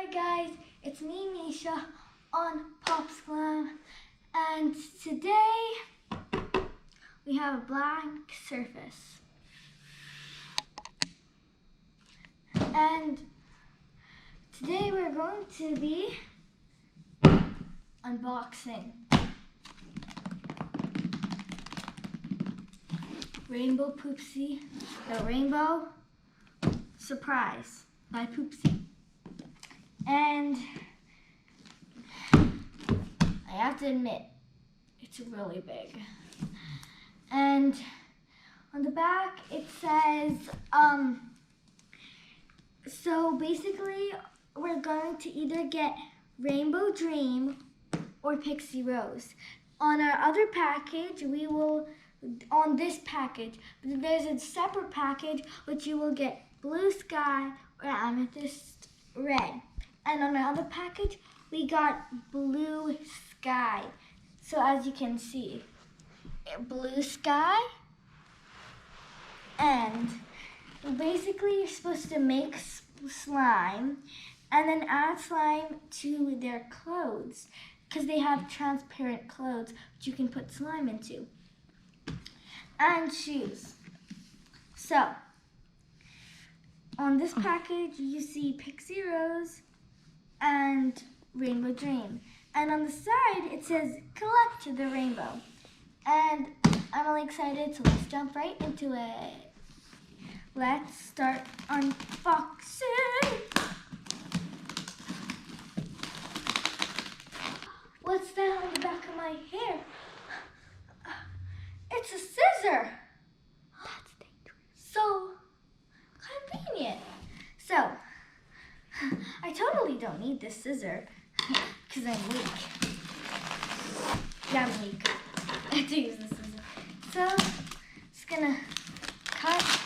Hi guys, it's me, Misha, on PopsGlam, and today we have a blank surface. And today we're going to be unboxing Rainbow Pixie, the Rainbow Surprise by Pixie. And I have to admit, it's really big. And on the back it says, so basically we're going to either get Rainbow Dream or Pixie Rose. On our other package, on this package, but there's a separate package which you will get Blue Sky or Amethyst Red. And on our other package, we got Blue Sky. So as you can see, Blue Sky, and basically you're supposed to make slime and then add slime to their clothes because they have transparent clothes which you can put slime into, and shoes. So on this package you see Pixie Rose and Rainbow Dream, and on the side it says collect the rainbow. And I'm really excited, so let's jump right into it. Let's start unboxing. What's that on the back of my hair? It's a scissor. That's dangerous. So convenient. So I totally don't need this scissor because I'm weak. Yeah, I'm weak. I have to use this scissor. So just gonna cut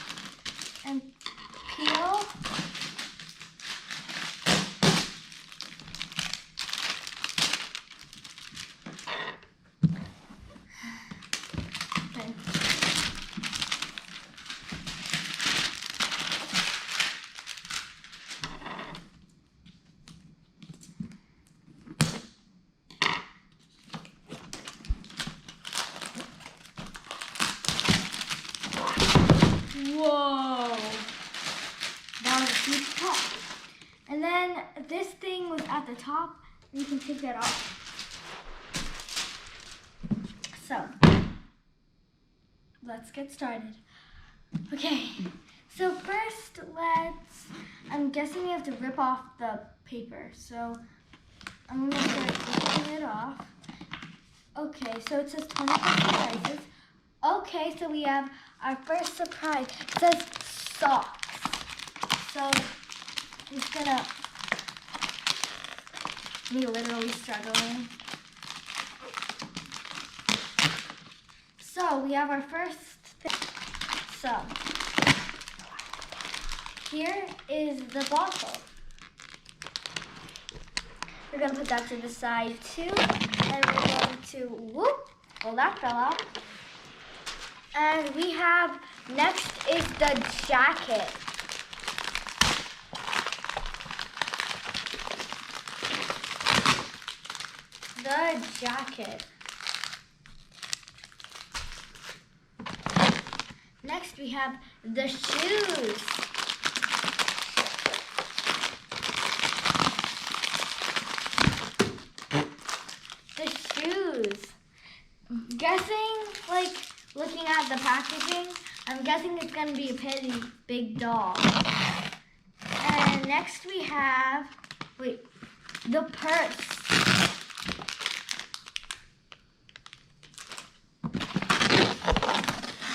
and peel. Then whoa! That was a huge cut. And then this thing was at the top, and you can take that off. So, let's get started. Okay, so first I'm guessing you have to rip off the paper. So, I'm gonna start ripping it off. Okay, so it says 20 surprises. Okay, so we have our first surprise. It says socks. So I'm just gonna, me literally struggling. So we have our first thing. So here is the bottle. We're gonna put that to the side too. And we're going to, whoop, well that fell out. And we have, next is the jacket. The jacket. Next we have the shoes. The shoes. Guessing, like, looking at the packaging, I'm guessing it's going to be a pretty big doll. And next we have, the purse.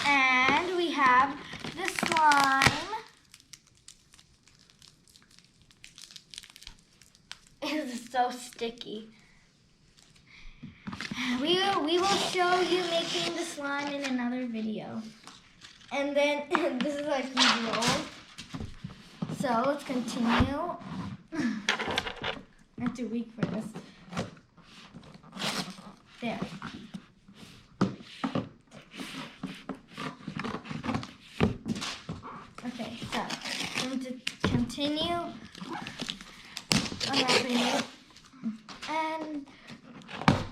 And we have the slime. It is so sticky. We will show you making the slime in another video. And then this is our huge roll. So let's continue. I'm too weak for this. There. Okay, so I'm going to continue unwrapping it. And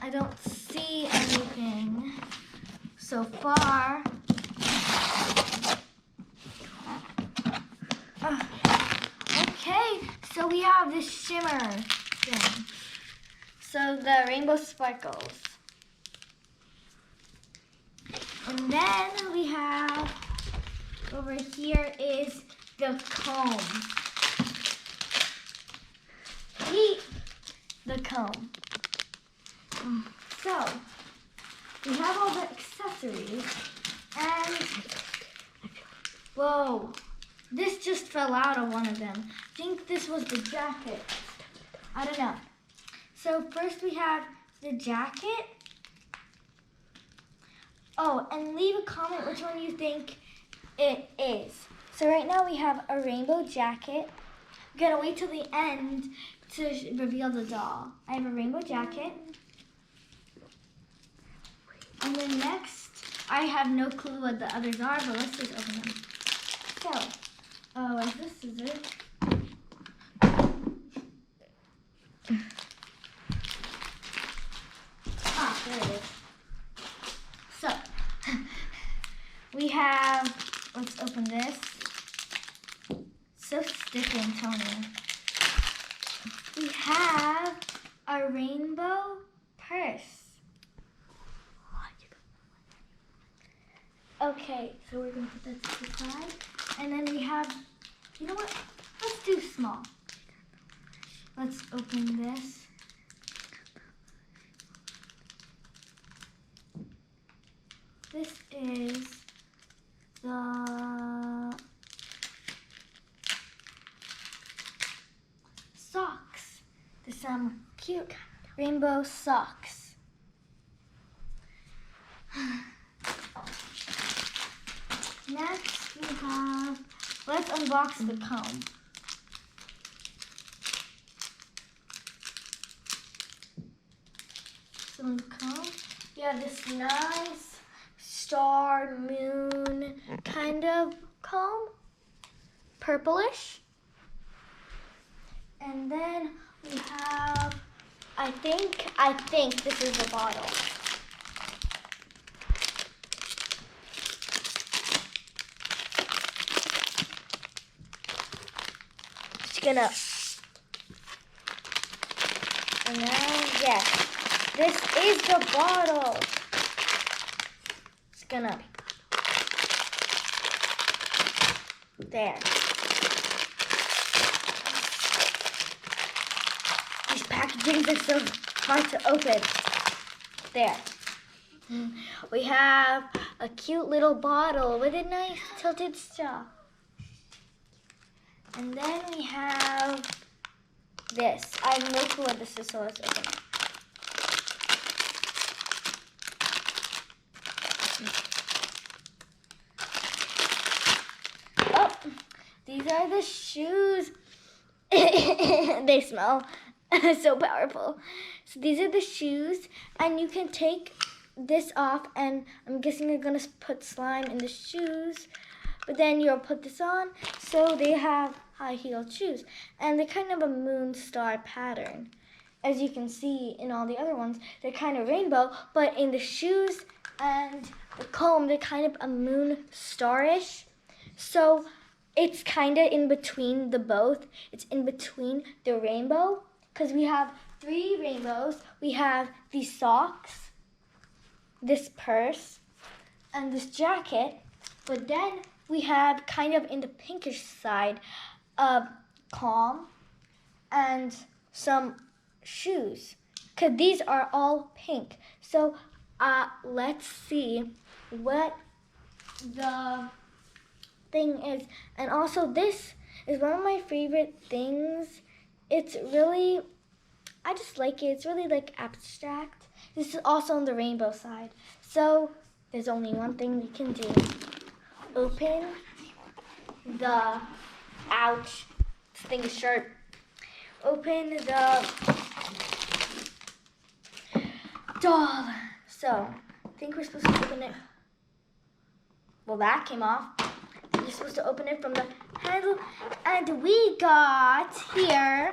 I don't see anything so far. Okay, so we have this shimmer thing. So the rainbow sparkles. And then we have, over here is the comb. Eat the comb. So, we have all the accessories, and, whoa, this just fell out of one of them. I think this was the jacket. I don't know. So first we have the jacket. Oh, and leave a comment which one you think it is. So right now we have a rainbow jacket. I'm gonna wait till the end to reveal the doll. I have a rainbow jacket. And then next, I have no clue what the others are, but let's just open them. So, oh, is this scissors? Ah, there it is. So, we have, let's open this. So sticky, I'm telling you. We have a rainbow purse. Okay, so we're gonna put that to the side. And then we have, you know what? Let's do small. Let's open this. This is the socks. There's some cute rainbow socks. Next we have, let's unbox the comb. Some comb. We have this nice star moon kind of comb, purplish. And then we have, I think this is a bottle. Gonna, and now, yes, this is the bottle. It's gonna, there. These packagings are so hard to open. There. We have a cute little bottle with a nice tilted straw. And then we have this. I have no clue what this is, so let's open it. Oh, these are the shoes. They smell so powerful. So these are the shoes, and you can take this off, and I'm guessing you're gonna put slime in the shoes. But then you'll put this on, so they have high-heeled shoes. And they're kind of a moon star pattern. As you can see in all the other ones, they're kind of rainbow, but in the shoes and the comb, they're kind of a moon starish. So it's kind of in between the both. It's in between the rainbow, because we have 3 rainbows. We have these socks, this purse, and this jacket. But then we have kind of in the pinkish side a comb and some shoes, because these are all pink. So let's see what the thing is. And also this is one of my favorite things. It's really, I just like it. It's really like abstract. This is also on the rainbow side. So there's only one thing we can do. Open the, ouch, this thing is sharp. Open the doll. So, I think we're supposed to open it. Well, that came off. You're supposed to open it from the handle. And we got here,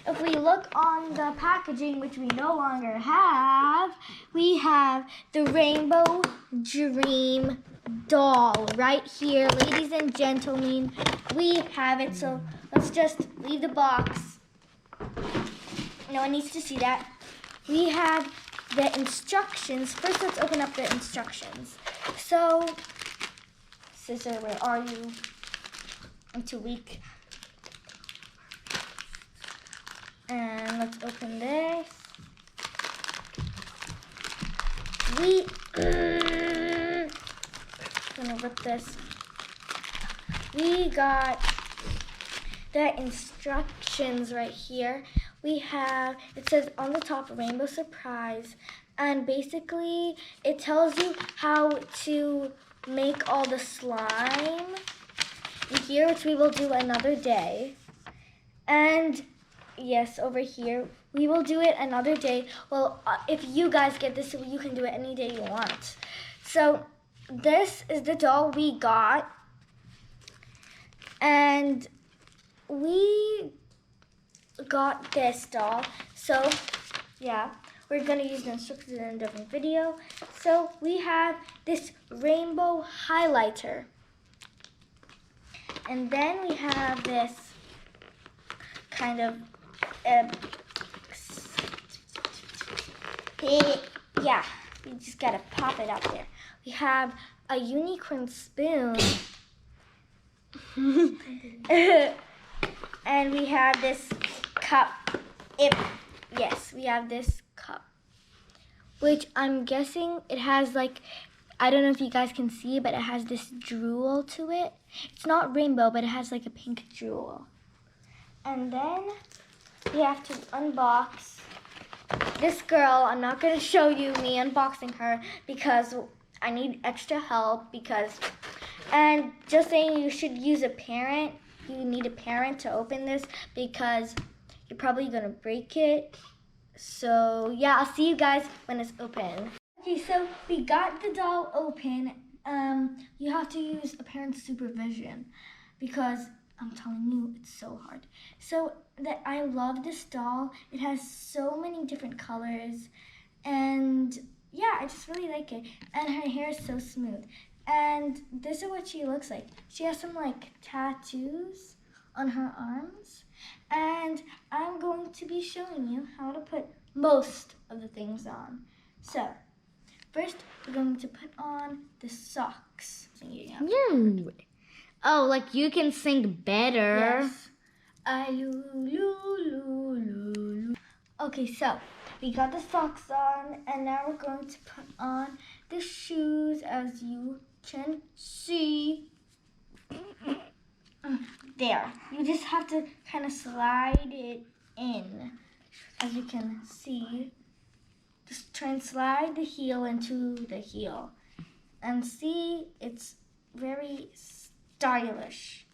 if we look on the packaging, which we no longer have, we have the Rainbow Dream doll right here. Ladies and gentlemen, we have it. So let's just leave the box. No one needs to see that. We have the instructions. First, let's open up the instructions. So, scissor, where are you? I'm too weak. And let's open this. I'm gonna rip this. We got the instructions right here. We have, it says on the top, Rainbow Surprise. And basically, it tells you how to make all the slime here, which we will do another day. And yes, over here, we will do it another day. Well, if you guys get this, you can do it any day you want. So this is the doll we got. And we got this doll. So yeah, we're gonna use the instructions in a different video. So we have this rainbow highlighter. And then we have this kind of, yeah, you just gotta pop it up there. We have a unicorn spoon. And we have this cup. Yes, we have this cup, which I'm guessing it has like, I don't know if you guys can see, but it has this jewel to it. It's not rainbow, but it has like a pink jewel. And then we have to unbox this girl. I'm not going to show you me unboxing her because I need extra help and just saying, you should use a parent. You need a parent to open this because you're probably going to break it. So yeah, I'll see you guys when it's open. Okay, so we got the doll open. You have to use a parent's supervision because I'm telling you, it's so hard. So I love this doll. It has so many different colors, and yeah, I just really like it. And her hair is so smooth. And this is what she looks like. She has some like tattoos on her arms, and I'm going to be showing you how to put most of the things on. So first, we're going to put on the socks. Oh, like you can sing better. Yes. Okay, so we got the socks on, and now we're going to put on the shoes, as you can see. There. You just have to kind of slide it in, as you can see. Just try and slide the heel into the heel. And see, it's very stylish.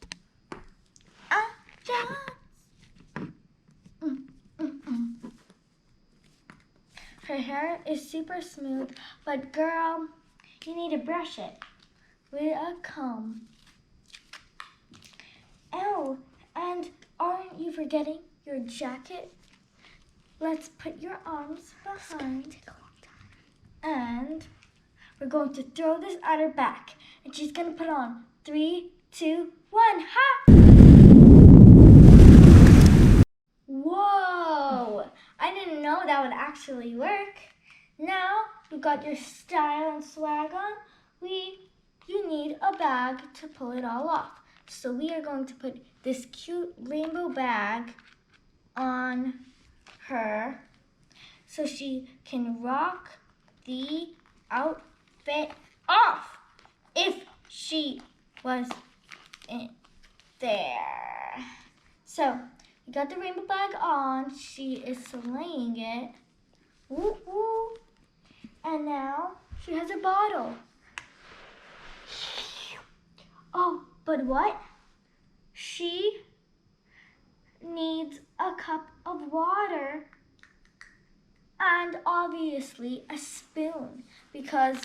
Her hair is super smooth, but girl, you need to brush it with a comb. Oh, and aren't you forgetting your jacket? Let's put your arms behind, and we're going to throw this at her back, and she's gonna put on 3, 2, 1, ha! Whoa! I didn't know that would actually work. Now you got your style and swag on. You need a bag to pull it all off. So we are going to put this cute rainbow bag on her so she can rock the outfit off if she was in there. So we got the rainbow bag on. She is slaying it. Woo woo. And now she has a bottle. Oh, but what? She needs a cup of water and obviously a spoon because,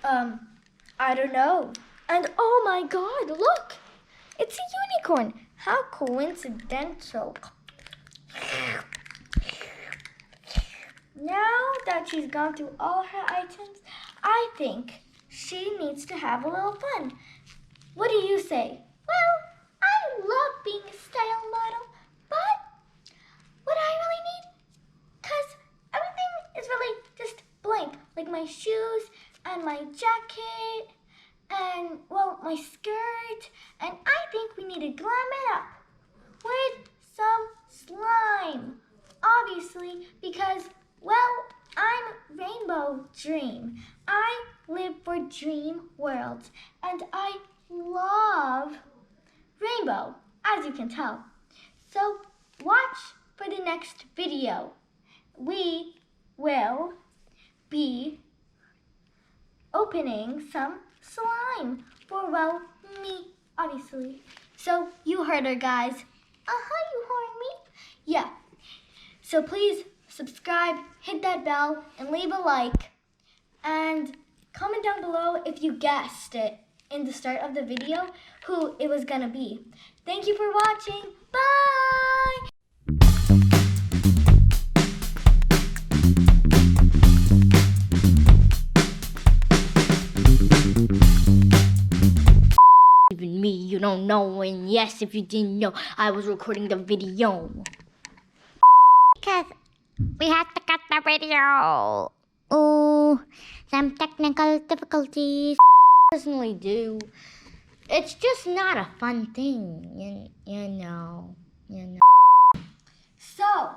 I don't know. And oh my God, look! It's a unicorn. How coincidental. Now that she's gone through all her items, I think she needs to have a little fun. What do you say? Well, I love being a style model, but what I really need, because everything is really just blank, like my shoes and my jacket and, well, my skirt, and I think we need to glam it up with some slime, obviously, because, well, I'm Rainbow Dream. I live for dream worlds, and I love rainbow, as you can tell. So watch for the next video. We will be opening some slime for, well, me, obviously. So you heard her, guys. You heard me? Yeah. So please subscribe, hit that bell, and leave a like. And comment down below if you guessed it in the start of the video who it was gonna be. Thank you for watching. Bye! Even me, you don't know. And yes, if you didn't know, I was recording the video. Because we had to cut the video. Oh, some technical difficulties. Personally do. It's just not a fun thing, you know. So,